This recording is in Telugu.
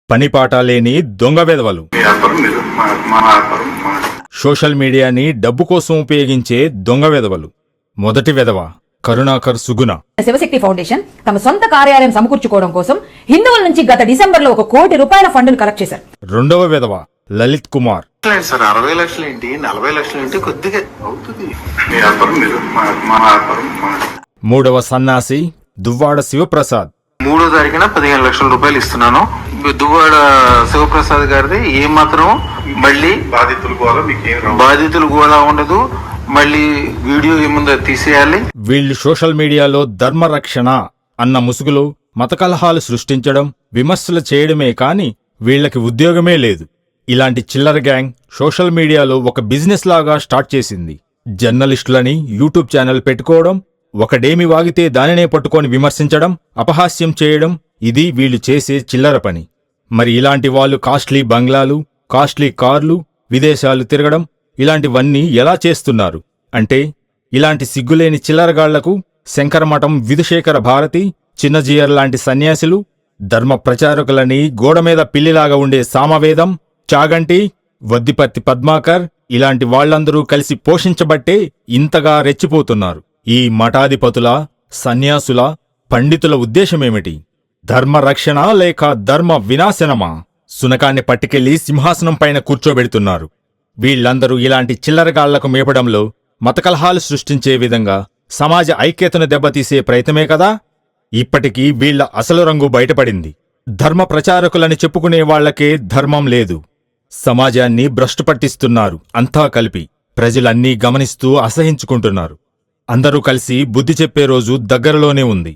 పనిపాట లేని దొంగ వెధవలు. సోషల్ మీడియాని డబ్బు కోసం ఉపయోగించే దొంగ వెధవలు. మొదటి వెధవ కరుణాకర్ సుగుణ. శివశక్తి ఫౌండేషన్ తమ సొంత కార్యాలయం సమకూర్చుకోవడం కోసం హిందువుల నుంచి గత డిసెంబర్ లో ₹1 కోటి ఫండ్ను కలెక్ట్ చేశారు. రెండవ వెధవ లలిత్ కుమార్. సార్ 60 లక్షలు ఏంటి, 40 లక్షలు ఏంటి, కొద్దిగా అవుతుంది. మూడవ సన్నాసి దువ్వాడ శివప్రసాద్. 3వ తారీఖున 15 లక్షల రూపాయలు ఇస్తున్నాను. దువ్వాడ శివప్రసాద్ గారిది ఏ మాత్రం మళ్ళీ బాధితులు కూడా ఉండదు. మళ్ళీ వీడియో ఏముందో తీసేయాలి. వీళ్ళు సోషల్ మీడియాలో ధర్మరక్షణ అన్న ముసుగులో మత కలహాలు సృష్టించడం, విమర్శలు చేయడమే కాని వీళ్లకి ఉద్యోగమే లేదు. ఇలాంటి చిల్లర గ్యాంగ్ సోషల్ మీడియాలో ఒక బిజినెస్ లాగా స్టార్ట్ చేసింది. జర్నలిస్టులని యూట్యూబ్ ఛానల్ పెట్టుకోవడం, ఒకడేమి వాగితే దానినే పట్టుకొని విమర్శించడం, అపహాస్యం చేయడం, ఇది వీళ్ళు చేసే చిల్లర పని. మరి ఇలాంటి వాళ్ళు కాస్ట్లీ బంగ్లాలు, కాస్ట్లీ కార్లు, విదేశాలు తిరగడం ఇలాంటివన్నీ ఎలా చేస్తున్నారు అంటే, ఇలాంటి సిగ్గులేని చిల్లరగాళ్లకు శంకరమఠం విధుశేఖర భారతి, చిన్నజీయర్ లాంటి సన్యాసులు, ధర్మ ప్రచారకులని గోడమీద పిల్లిలాగా ఉండే సామవేదం, చాగంటి, వద్దిపర్తి పద్మాకర్ ఇలాంటి వాళ్లందరూ కలిసి పోషించబట్టే ఇంతగా రెచ్చిపోతున్నారు. ఈ మఠాధిపతుల, సన్యాసుల, పండితుల ఉద్దేశమేమిటి? ధర్మరక్షణ లేక ధర్మ వినాశనమా? సునకాన్ని పట్టుకెళ్లి సింహాసనం పైన కూర్చోబెడుతున్నారు. వీళ్లందరూ ఇలాంటి చిల్లరగాళ్లకు మేపడంలో, మతకలహాలు సృష్టించే విధంగా సమాజ ఐక్యతను దెబ్బతీసే ప్రయత్నమే కదా. ఇప్పటికీ వీళ్ల అసలు రంగు బయటపడింది. ధర్మ ప్రచారకులని చెప్పుకునే వాళ్లకే ధర్మం లేదు. సమాజాన్ని భ్రష్టు పట్టిస్తున్నారు. అంతా కలిపి ప్రజలన్నీ గమనిస్తూ అసహించుకుంటున్నారు. అందరూ కలిసి బుద్ధి చెప్పే రోజు దగ్గరలోనే ఉంది.